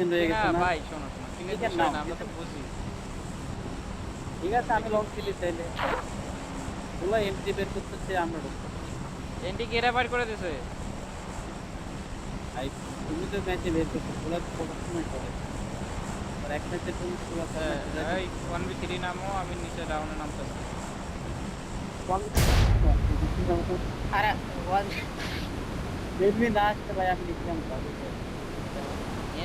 Machine রয়ে গেছে না ভাই শোনো কিনে বিষয় না আমরা তো বুঝি। ঠিক আছে আমি লং খেলি তাইলে ওলা এন্ট্রি বের করতেছে আমরা ঢুকতে এন্টি কেরা বার করে দিয়েছে। ভাই তুমি তো ম্যাচে বের করছো ওলা তো কত সময় করে আর এক ম্যাচে তুমি ওলা এই 1v3 নামো আমি নিচে ডাউনে নামতেছি। আরে ওয়ান বেবি না আসতে ভাই আমি লিখলাম ভালো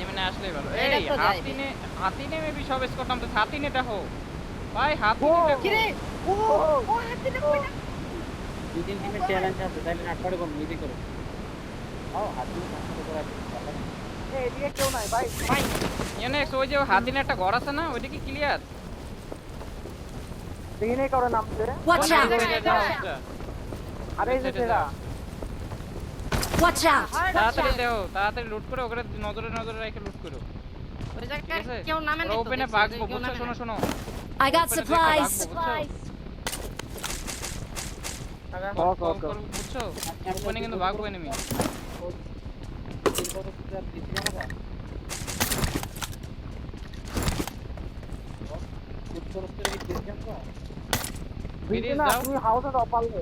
এমনি আসলেই ভালো। এটা এই তো যাইবে। হাতিনে মেবি সব স্কোর নামতেছে। হাতিনে দেখো ভাই হাতিনে দেখো। কিরে ও ও হাতে না কই না দুই তিন টিমের চ্যালেঞ্জ আছে তাইলে না করে কোন মিলি করো ও হাতি কাছে করা এই এদিকে কেউ নাই ভাই ভাই এনে ওই যে হাতিনে একটা ঘর আছে না ওইটা কি ক্লিয়ার? দিনে করে নামছে Watch out! আরে এই যে সেরা Watch out! তাড়াতাড়ি দেও তাড়াতাড়ি লুট করে ওকে নজরে নজরে রেখে লুট করো। ওই ঠিক জায়গায় আছে কেউ নামে না তো ওপেনে দেখছি, ভাগবো কেউ বুঝছো? নামে শোনো না। শোনো I got supplies. বুঝছো ওপেনে কিন্তু ভাগবো এনিমি। দিনে না তুমি হাউসে দাও পারলে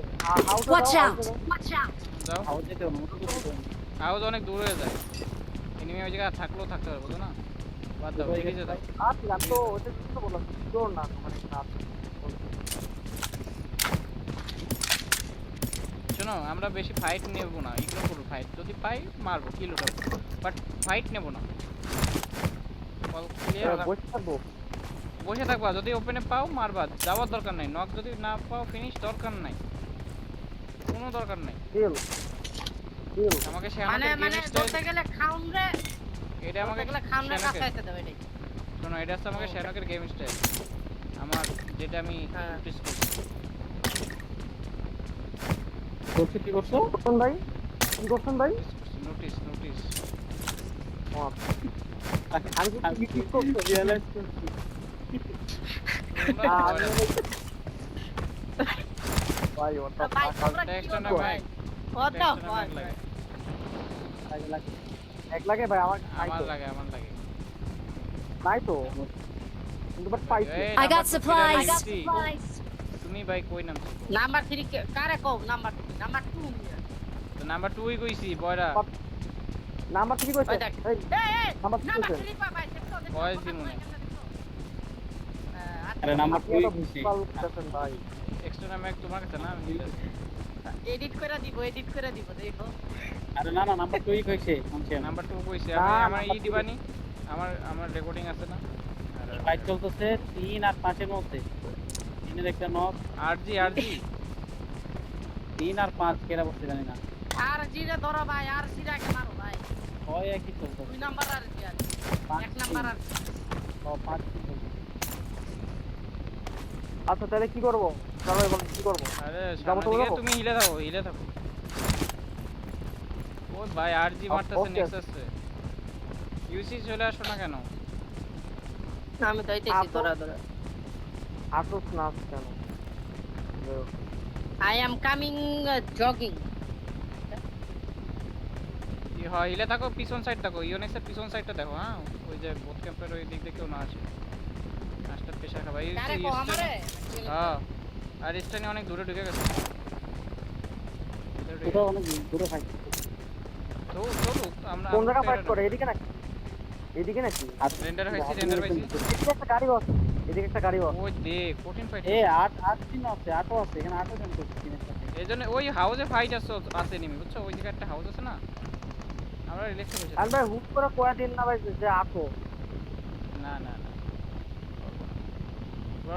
হাউসে Watch দাও out! Watch out! যাও হাউজে কেউ আওয়াজ অনেক দূর হয়ে যায়। এনিমি ওই জায়গায় থাকলেও থাকতে পারবো তো না। বাদ দাও ফিরিয়ে দাও। আসলাম তো ওটা কিছু বললাম জোর না মানে না শোনো আমরা বেশি ফাইট নেব না, ইগনোর করব ফাইট। যদি পাই মারবো কিল উঠাবো, বাট ফাইট নেব না। বল ক্লিয়ার? বসে থাকবো বসে থাকবা, যদি ওপেনে পাও মারবা, যাওয়ার দরকার নাই। নক যদি না পাও ফিনিশ, দরকার নাই, কোনো দরকার নাই। কিল কিল আমাকে সে মানে আমাকে মানে গেম স্টাইল ধরতে গেলে খাউন রে এটা আমাকে ধরতে গেলে খাউন রে শ্যানকের- কাছাইতে দেবে এটাই। শোনো এটা হচ্ছে আমাকে শ্যানকের গেম স্টাইল, আমার যেটা আমি হ্যাঁ। নোটিস করছি। করছো কি করছো করছেন ভাই কি করছেন ভাই নোটিস নোটিস আমি কি করছো রিয়েলাইজ করছি ভাই ওটা ভাই তোমরা কি টেক্সট না করছো ভাই, ভাই? কত টেক্সট না ভয়। লাগে, এক লাগে ভাই আমার নাই আমার তো লাগে, আমার লাগে। নাই তো কিন্তু বাট পাইছি এই I got number supplies. I got 3 supplies. তুমি ভাই কই নামছো? নাম্বার 3 কারে কও নাম্বার 3 নাম্বার 2 তো নাম্বার 2ই কইছি বয়রা। নাম্বার কি কইছে ওই দেখ। এই এই নাম্বার কি নাম্বার কইছে 3 পা ভাই সেটা তো ভয়েস দিমু না। আরে নাম্বার আপনি 2 তো খুশি বুঝপাল করতেছেন ভাই এক্সট্রা নামে তোমার কাছে না, আমি নিতে আসি। এডিট করে দিব দেখো। আরে না না নাম্বার 2 কইছে শুনছেন নাম্বার 2 কইছি না, আমি, আমার নাম্বার ই দিবানি, আমার রেকর্ডিং আছে না। ফাইট চলতেছে 3 আর 5 এর মধ্যে 3 এর একটা নক আরজি 3 আর 5 কেরা বসে জানি না আর জিরে ধরো ভাই আর জিরাকে মারো ভাই। হয় একই চলতেছে 2 নাম্বার আর জি আছে। 1 নাম্বার আর 5 কি চলতেছে আচ্ছা তাহলে কি করব চলো এবার কি করব আরে যাবো সামনে তো দিকে যাবো? তুমি হিলে থাকো। ও ভাই আরজি মারতেছে ওকে। নেক্সাসে। ইউসি চলে আসো না কেন? আমি তো এইতেছি ধরা ধরা। আসুস না কেন আই অ্যাম কামিং জগিং। কি হয় হিলে থাকো, পিছন সাইড থাকো, ইউনেক্সের পিছন সাইডটা দেখো। হ্যাঁ ওই যে বোট ক্যাম্পের ওই দিক দিয়ে কেউ না আসে। আস্তে প্রেসার খাবা কারে কও আমারে? হ্যাঁ আর স্টানি অনেক দূরে ঢুকে গেছে। এটা অনেক দূরে ফাইট তো চলুক আমরা কোন জায়গা ফাইট করে এদিকে নাকি এদিকে নাকি রেন্ডার পাইছি। এদিকে একটা গাড়ি আছে এদিকে একটা গাড়ি আছে ওই দেখ কঠিন ফাইট। এ 8 দিন আছে 8 আছে এখানে 8 জন করছে তিনের সাথে এইজন্য ওই হাউসে ফাইট আছে নিমি বুঝছো? ওই জায়গায় একটা হাউস আছে না, আমরা রিল্যাক্সে বসে আর ভাই হুট করে কয়া দিন না ভাই যে আসো না না না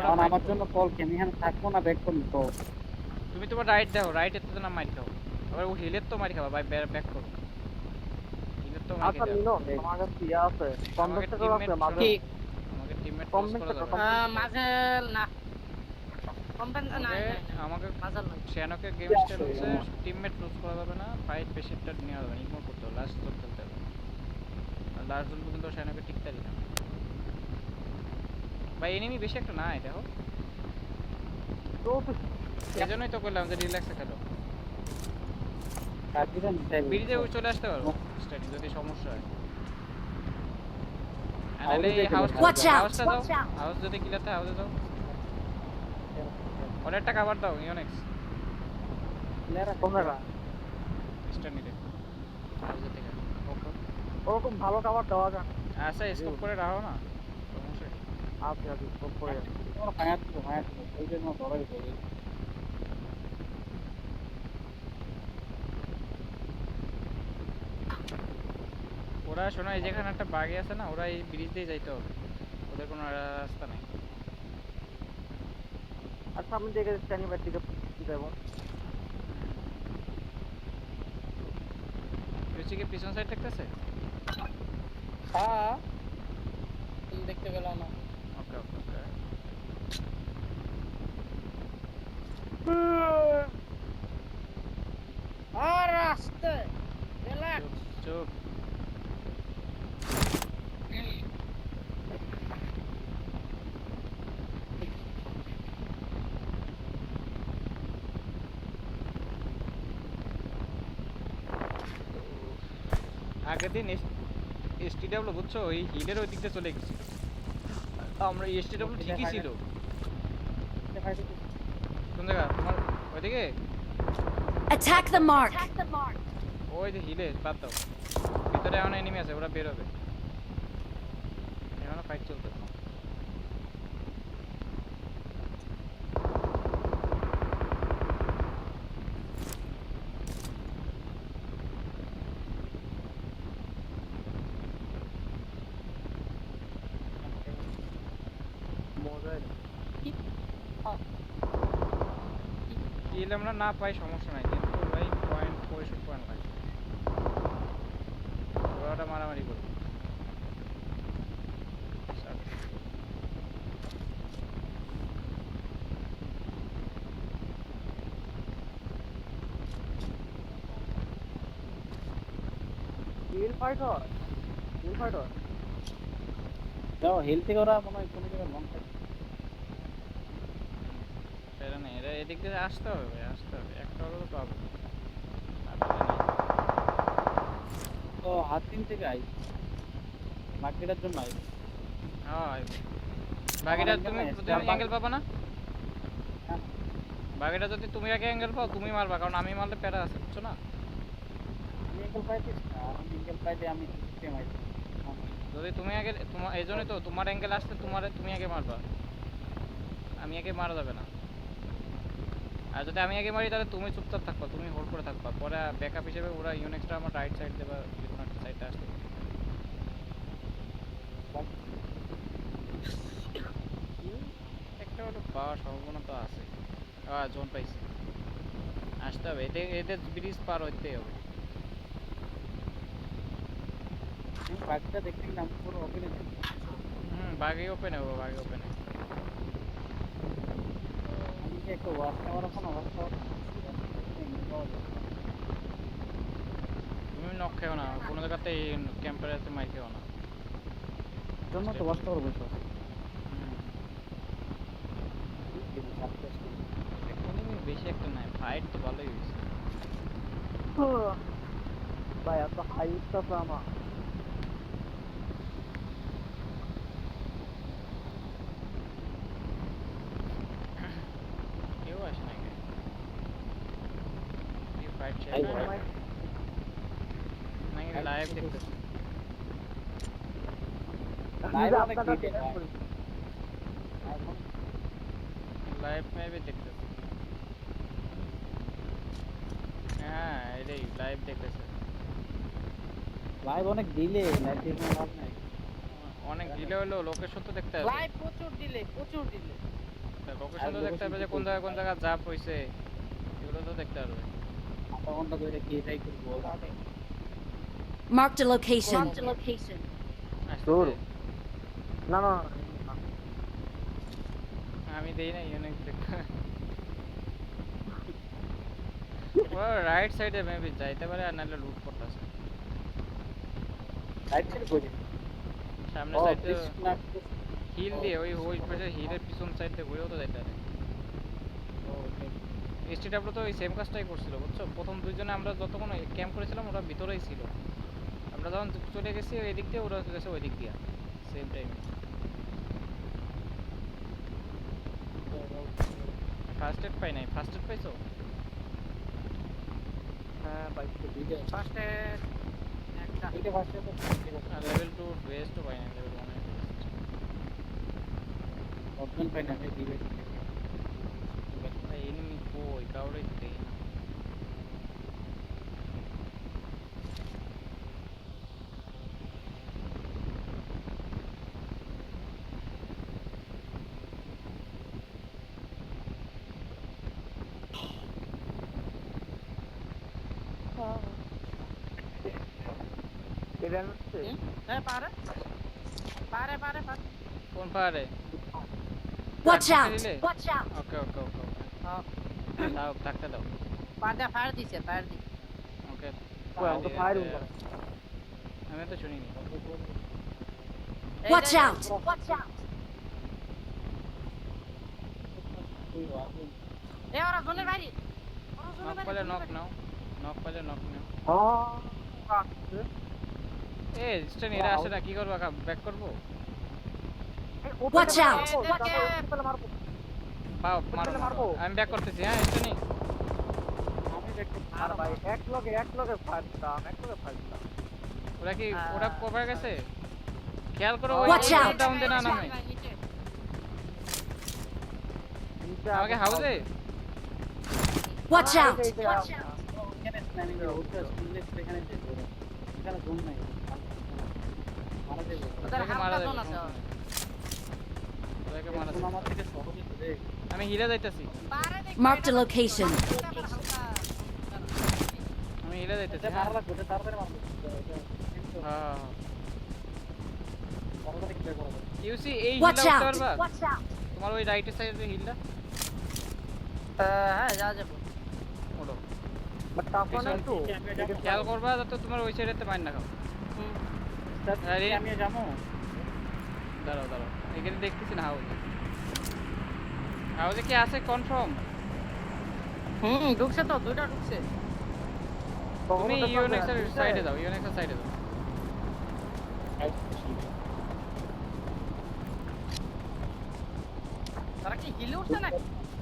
কারণ আমার জন্য কল কেন এখানে থাকবো না ব্যাক করব তো তুমি তোমার রাইট দেখো, রাইট এর তো না মারি খাও। আবার ও হিলের তো মারি খাবা ভাই, ব্যাক করো। হিলের তো মারি আচ্ছা খাও। নিনো আমার কাছে ইয়া আছে কনভার্সেটর আছে মাঝে ঠিক আমাকে টিমমেট ক্লোজ কমেন্ট করা করো, দরকার। মাঝে না কম্পেন না আমাকে মাঝে না শ্যানকের গেম স্টাইল হচ্ছে টিমমেট ক্লোজ করা যাবে না, ফাইট পেশেন্টটা নেওয়া যাবে না, ইগনোর করতে হবে, লাস্ট জোন খেলতে হবে। আর লাস্ট জোন পর্যন্ত শ্যানকের টিকতারই না ভাই, এনিমি বেশি একটা নাই দেখো। তো এজন্যই তো করলাম যে রিল্যাক্সে খেলো। কাটিরা নিতে ব্রিজে চলে আসতে পারবো স্টাডি যদি সমস্যা হয়। নাহলে এই হাউসটা Watch out! হাউসটা দাও হাউস যদি কিলাতে হাউসে দাও অনেকটা কভার দাও ইউনিক্স তোমরা স্টার নিতে হাউসে থেকে ওরকম ভালো খাবার দেওয়া যায় না। আচ্ছা স্কোপ করে রাখো না সমস্যা কি? আচ্ছা আচ্ছা খুব করে তোমার ফায়ার ছিল ওই জন্য ধরাই দেবে ওরা শোনো এই যেখানে একটা বাগি আছে না ওরা এই ব্রিজ দিয়ে যাইতে হবে ওদের কোনো রাস্তা নাই আর সামনে দিকে স্ট্যান্ডিং বাইক দিকে যাবো। রুচিকে পিছন সাইড দেখতেছে হ্যাঁ তুমি দেখতে পেলাম না ওকে ওকে ওকে আর আস্তে রিল্যাক্স চুপ আগের দিন এসটিডব্লিউ বুঝছো ওই হিলের ওই দিক দিয়ে চলে গেছি আমরা এসটিডব্লিউ ঠিকই ছিল কোন জায়গা তোমার ওইদিকে Attack the mark! ওই যে হিলে বাদ দাও ভিতরে এখন এনিমি আছে ওরা বের হবে এখনো ফাইট চলতেছে কিল আমরা না পাই সমস্যা নাই কিন্তু ভাই পয়েন্ট 65 পয়েন্ট লাগে ওটা মারামারি করবে হিল ফাইট হয় হিল ফাইট হয় যাও হেল থেকে ওরা মনে হয় কোনো জায়গায় লং থাকে সেটা নেই এরা এদিক দিয়ে আসতে হবে ভাই আসতে হবে একটা হলেও পাবো তো হাত তিন থেকে আই মার্কেটের জন্য আই হ্যাঁ বাকিটা আমার তুমি angle নাই, তুমি আমার অ্যাঙ্গেল পাবা না হ্যাঁ। বাকিটা যদি তুমি আগে অ্যাঙ্গেল পাও তুমি মারবা কারণ আমি মারলে প্যারা আছে বুঝছো না আমি এঙ্গেল পাইছিস না আমি এঙ্গেল পাইলে আমি সিস্টেম আই যদি তুমি আগে তোমার এই জন্যই তো তোমার অ্যাঙ্গেল আসলে তুমি আগে মারবা আমি আগে মারা যাবে না আর যদি আমি আগে মারি তাহলে তুমি চুপচাপ থাকবা তুমি হোল্ড করে থাকবা পরে ব্যাকআপ হিসেবে ওরা ইউনেক্সটা আমার রাইট সাইড দেবা যে কোনো একটা সাইডে আসবে একটা হলো পাওয়ার সম্ভাবনা তো আছে জোন পাইছি আসতে হবে এদের ব্রিজ পার হইতেই হবে বাকিটা দেখতে নাম পুরো ওপেন আছে বাগি ওপেন হবে বাগি ওপেন আমি কি একটা ওয়াচ টাওয়ার এখন ওয়াচ টাওয়ার তুমি নক খেও না কোনো জায়গাতে ক্যাম্পের আছে মাই খেও না জন্য তো ওয়াচ টাওয়ার বসে আছে এখনই বেশি একটা নাই ফাইট তো ভালোই হয়েছে ভাই এত হাই স্টাফ আমার কেউ আসে না কে এই ফাইট এই শেষ ভাই। নাকি লাইভ দেখতেছি লাইভ অনেক আপনারা detail দেখেন হয়। বলি। লাইভ মেবি দেখতেছি হ্যাঁ এটাই লাইভ দেখতেছে লাইভ অনেক ডিলে লাইভ দেখে লাভ নাই অনেক ডিলে হলো লোকেশন তো দেখতে হবে লাইভ প্রচুর দিলে লোকেশন তো দেখতে হবে যে কোন জায়গা জাপ হইছে এগুলো তো দেখতে হবে আধা ঘন্টা ধরে কি এটাই করবো Marked a location. আসতেছে। দূর। না না না। আমি দেই না ইউনিক দেখতে ও রাইট সাইডে মেবি যাইতে পারে আর নাহলে লুট করতেছে রাইট সাইড কই সামনে ও সাইডে কৃষ্ণা হিল দিয়ে ওই পাশে হিলের পিছন সাইড দিয়ে ঘুরেও তো যাইতে পারে এসটিডব্লিউ তো ওই সেম কাজটাই করছিল বুঝছো প্রথম দুইজনে আমরা যতক্ষণ ক্যাম্প করেছিলাম ওরা ভিতরেই ছিল আমরা যখন চলে গেছি ওই দিক দিয়ে ওরা গেছে ওই দিক দিয়ে সেম টাইমে। ফার্স্ট এড পাই নাই, ফার্স্ট এড পাইছো? হ্যাঁ পাইছি। ফার্স্টে একটা এইটা ফার্স্টে তো আর লেভেল 2 বেস্টও পাই নাই, লেভেল 1 এর বেস্ট। অপশন পাই না আমি দিবে ভাই এনিমি কই কাউরে দেই না। কেডেন হচ্ছে হ্যাঁ পারে পারে পারে পারে কোন পারে? Watch out! Really? Watch out! ওকে ওকে ওকে ওকে। হ্যাঁ দাও থাকতে দাও। পারে ফায়ার দিছে ফায়ার দিছে ওকে। ওই আমাকে ফায়ার উঠলো। আমি তো শুনিনি। এই Watch যে- out! Watch out! এই ওরা জোনের বাইরে ওরা জোনের নক বাইরে, পালে জোনের নক বাইরে। নাও, নক পালে নক নাও। এ স্টেন এরা আসে না, কি করবা? ব্যাক করবো? Watch out! মারবো। পাও মারো মারবো। মারো। আমি ব্যাক করতেছি। হ্যাঁ স্টেনি আমি দেখতে আর ভাই এক লগে ফায়ার দিতাম, এক লগে ফায়ার দিতাম। ওরা কি ওরা কভার গেছে? খেয়াল করো ওই Watch out! ডাউন দে না নামে। নিচে। নিচে আমাকে হাউসে Watch out! এখানে স্ন্যানিং এর উঠতে স্কিলে এখানে যে ধরে এখানে জুম নাই মারা যাবে ওদের ওদেরকে হালকা মারা যাবে, জোন আছে সমস্যা নেই। ওদেরকে মারা জুম যাবে। আমার থেকে সহজে তো রে আমি হিলে যাইতাছি, পারে দেখে Marked a এটা- location. হালকা আমি হিলে যাইতাছি। এটা হ্যাঁ মারা লাগবে এটা তাড়াতাড়ি মারবে হ্যাঁ তাড়াতাড়ি ক্লিয়ার করো ইউসি এই Watch হিলটা উঠতে out! পারবা? Watch out! তোমার ওই রাইটের সাইডে হিলটা হ্যাঁ যা যাবো ওঠো। বাট টাফা না একটু। খেয়াল করবা যাতে তোমার ওই সাইডেতে মাইন না খাও। আরে। আমি যাবো দাঁড়াও দাঁড়াও, এখানে দেখতেছি না হাউসে। হাউসে কি আছে কনফার্ম? ঢুকছে তো দুইটা ঢুকছে তুমি ইউএনএক্স এর সাইডে যাও, ইউএনএক্স এর সাইডে যাও। তারা কি হিলে উঠছে না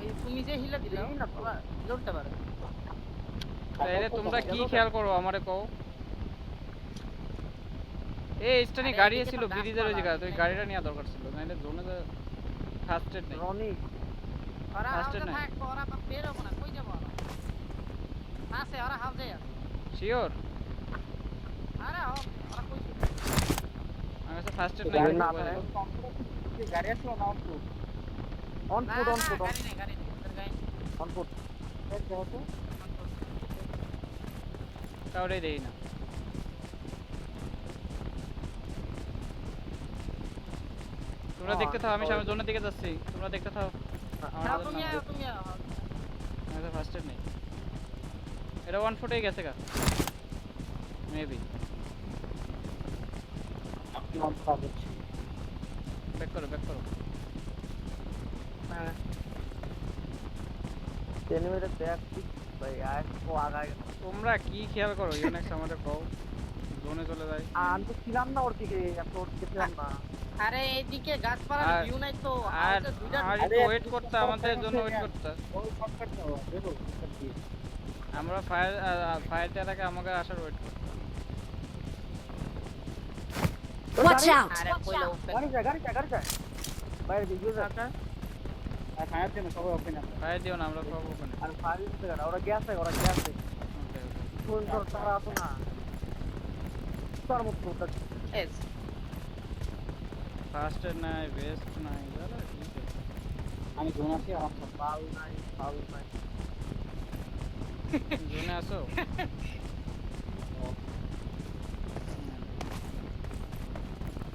এই তুমি যে হিলে দিলে এই না তো। হিলে উঠতে পারে তাইলে তোমরা কি খেয়াল করো আমারে কও। এই স্টানি আরে গাড়ি এদিকে ছিল তো ব্রিজের ওই গাছপালা জায়গা, আছে তুই নাকি? গাড়িটা নেওয়া দরকার ছিল, নাইলে জোনে তো ফার্স্ট এড নেই। রনি ওরা First হাউসে aid নাই। থাকবো ওরা তো বের হবো না কই যাবো ওরা আছে ওরা হাউসে আছে শিওর? আরে ওরা কই যাবে আমার কাছে ফার্স্ট এড নাই। গাড়ি না বোঝা যায়। গাড়ি আসলো না অন ফুট অন না ফুট না অন ফুট গাড়ি নেই গাড়ি নেই ওদের গাড়ি নেই অন ফুট। কাউরে দেই না। তোমরা দেখতে থাও, আমি সামনে জোনের দিকে যাচ্ছি, তোমরা দেখতে থাও। আমার যাও হাতে তুমি নাও। আয় তুমি আয় আমার কাছে ফার্স্ট এড নেই। এটা 1 ফুটেই গেছে গা মেবি। আপনি অন ফুট হচ্ছে ব্যাক করো ব্যাক করো। এনিমিটা দেখ ভাই আর ও আগায়। তোমরা কি খেয়াল করো ইউনেক্স আমাদের কও। জোনে চলে যায়। আমি তো ছিলাম না ওর দিকে, এত ওর দিকে ছিলাম না। আরে এইদিকে গাছপালা আর- ভিউ নাই তো আর হাউসে দুইটা আর ঢুকছে। একটু ওয়েট করতে, আমাদের জন্য ওয়েট করতে। ওই শর্টকাট দাও দেখো শর্টকাট দিয়ে আমরা ফায়ার দেওয়ার আগে আমাকে আসার ওয়েট করতে। Watch out! আরে কইলো ওপেন গাড়ি যায় বাইরে ভিডিও যাচ্ছে। আর ফায়ার দেন সবাই ওপেন আছে ফায়ার দিও না, আমরা সব ওখানে। আর ফায়ার দিতে গেল ওরা গেছে সুন্দর তারা আসো না তার মতো ওটা এস ফার্স্ট নাই, বেস্ট নাই, দাদা ঠিক আছে। আমি জোন আছি আর পাল নাই জোনে আসো।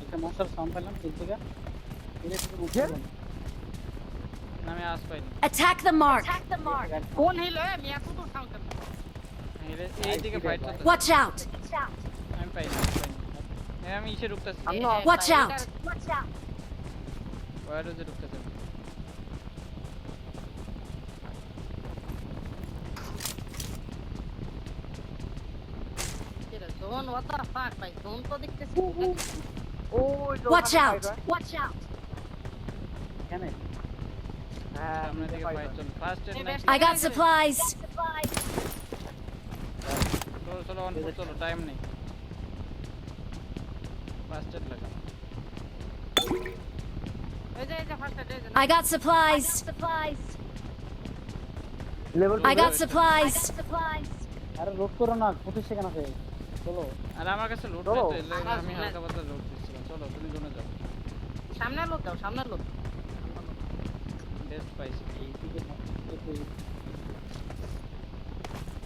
একটা মশার সাউন্ড পেলাম তিন থেকে এটা থেকে মুখ Yeah. না, আমি আস পাইনি। Attack the mark! Attack the mark! কোন হিল আমি এত দূর সাউন্ড করতে এই দিকে ফাইট চলতেছে। Watch out! আমি পাইনি। আমি ইসে ঢুকতেছি। আমি না Watch out! Watch out! ওয়ার রোজে ঢুকতেছি। জোন what the fuck ভাই জোন তো দেখতেছি ওই যে Watch ওখানে out! fight হয়। Watch out! এখানে হ্যাঁ সামনের দিকে fight ফাইট হয়। চল ফার্স্ট এড এই নাই বেশ- I got supplies! চলো চলো অন ফুট চলো টাইম নেই ফার্স্ট এড লাগা এই যে first aid I got supplies! Level I got supplies! আরে রোড করো না 25 সেকেন্ড আছে চলো আর আমার কাছে লুট চলো। নেই তো এর লাগি আমি হালকা পাতলা লুট দিচ্ছিলাম চলো তুমি জোনে যাও সামনে লোক দাও সামনে লোক বেস্ট পাইছি এইদিকে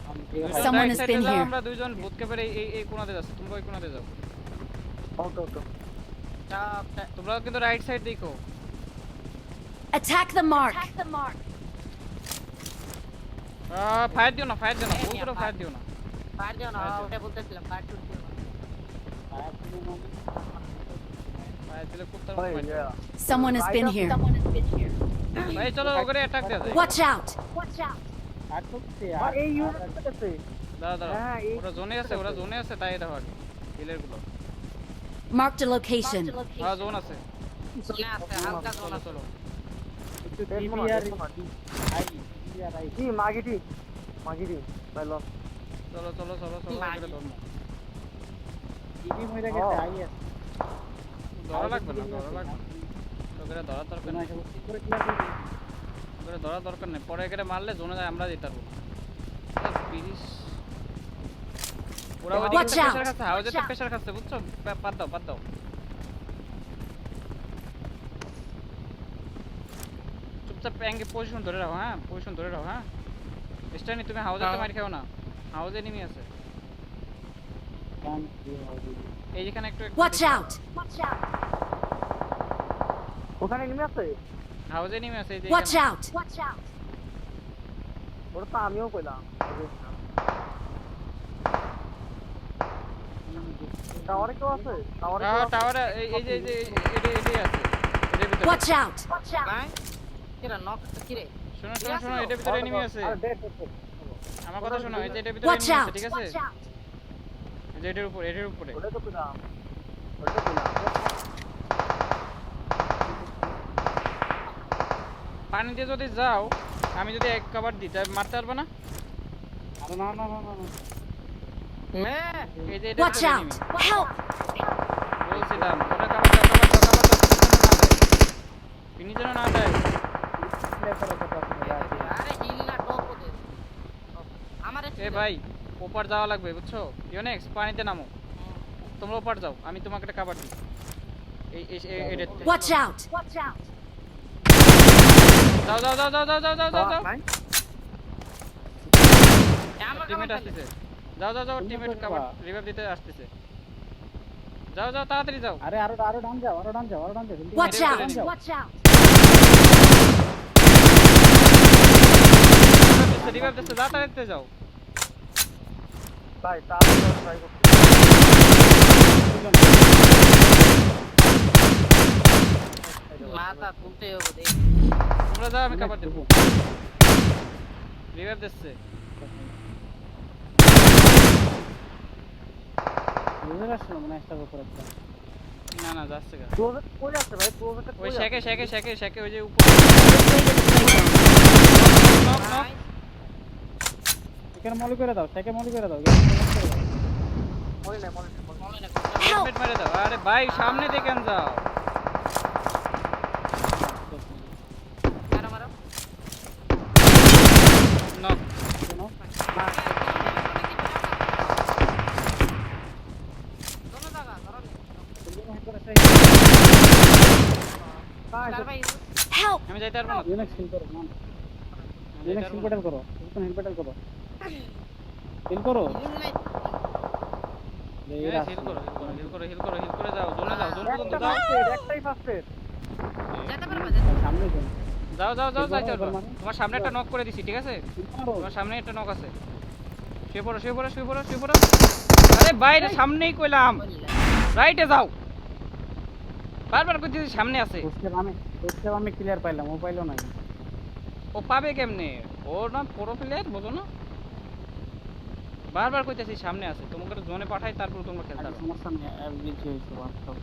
আমি Someone has Right side been এ যাও, here. আমরা দুইজন ভূত ক্যাপের এই কোণাতে যাচ্ছি তোমরা ওই কোণাতে যাও ওকে ওকে তোমরা কিন্তু রাইট সাইড দেখো Attack the mark! ফায়ার দিও না ফায়ার দিও না ভুল করে ফায়ার দিও না ফায়ার দিও না ওটা বলতেছিলাম ফায়ার টুট দিও না ফায়ার দিলে কুত্তার ওই মতো ইয়া Someone has been here. ভাই চলো ওকে অ্যাটাক দেয়া যায় Watch out! আর করছে আর এই ইউনিট আছে দাঁড়া দাঁড়া হ্যাঁ, এই- ওরা জোনে আছে তাই দেখো আগে হিলের গুলো Marked a location. হ্যাঁ জোন আছে জোনে আছে হালকা জোন চলো আছে চলো একটু এই ডিবি শোনো, আর এই শোনো, আই ডিবি আর আই কি মাগিটি বাই লস চলো চলো চলো চলো ওকে ধরো ডিবি মইরা গেছে আই আছে ধরা লাগবে না ধরা লাগবে না ওকে ধরা দরকার কোন নেই আছে কি করে ক্লিয়ার করবি ওকে ধরা দরকার নেই পরে এখানে মারলে জোনে যায় আমরা যেতে পারবো 30 ওরা ওইদিকে Watch out! প্রেসার খাচ্ছে হাউজে তো প্রেসার খাচ্ছে বুঝছো বাদ দাও চুপচাপ অ্যাঙ্গে পজিশন ধরে রাখো হ্যাঁ পজিশন ধরে রাখো হ্যাঁ স্ট্যান্ডি তুমি হাউজে তো মার খাও না হাউজে নিমি আছে কাম কি হবে এই যেখানে একটু Watch out! ওখানে নেমে আছে হাউজে নিমি আছে এই যে Watch out! ওটা তো আমিও কইলাম টাওয়ারে কেউ আছে টাওয়ারে কেউ আছে? টাওয়ারে এই যে এটাই আছে এটার ভিতরে Watch out! নাই কিরা নক কিরে শোনো এটার ভিতরে এনিমি আছে আরে দেখ আমার কথা শোনো এই যে এটার ভিতরে Watch এনিমি আছে out! ঠিক আছে এই যে এটার উপরে ওটা তো কইলাম ওটা তো কইলাম পানি দিয়ে যদি যাও আমি যদি এক কভার দিই তাহলে মারতে পারবে না আরে না না না না মে এই যে এটার Watch ভিতরে out! enemy। Help! বলছিলাম ওটা কভার দাও তিনি যেন না দেয় ক্লিয়ার করার কথা আছে আরে হিল না টপ দে আমারে এ ভাই ওপার যাওয়া লাগবে বুঝছো ইউনেক্স পানিতে নামো তোমরা ওপার যাও আমি তোমাকে একটা কভার দিই এটাতে Watch out! যাও নাই আমার টিমমেট আসতেছে যাও টিমমেট কভার রিভাইভ দিতে আসতেছে যাও তাড়াতাড়ি যাও আরে আরো ডাউন যাও Watch Watch out! out. Watch out! Revive দিতে যা তাড়াতাড়ি যাও ভাই তাড়াতাড়ি ট্রাই করতে মাথা তুলতে হবে দে তোমরা যাও আমি কভার দেব রিভাইভ দিচ্ছে বুঝে আসলো মানে একটা ব্যাপার একটা না যাচ্ছে গা ক্লোজে কই আছে ভাই ক্লোজে ওই কই শেখে ওই যে উপরে নক নক এখানে মলি করে দাও সেকে মলি করে দাও মনে নাই মনে রাখ হেলমেট মেরে দাও আরে ভাই সামনে দেখেন যাও মারো নক দোনো জায়গা ধরো ভাই ভাই Help! আমি যাইতে পারবো না ইউনিক সিল করো না ইউনিক সিল পেটাল করো তুমি হিল পেটাল করো হিল করো হিল নাই হিল করে যাও জোনে পর্যন্ত একটা যাও একটাই ফার্স্ট এড যেতে পারবে যেতে সামনে যাও যাও যাইতে পারবো তোমার সামনে একটা নক করে দিছি ঠিক আছে তোমার সামনে একটা নক আছে শুয়ে পড়ো আরে বাইরে সামনেই কইলাম রাইটে যাও বারবার কইতেছি সামনে আছে আমি ক্লিয়ার পাইলাম ও পাইলো না ও পাবে কেমনে ও না পুরো প্লেয়ার বুঝো না বারবার কইতেছি সামনে আছে তোমাকে জোনে পাঠাই তারপর তোমরা খেলতে পারো সমস্যা নেই এফবিজি হয়েছে বাস্তব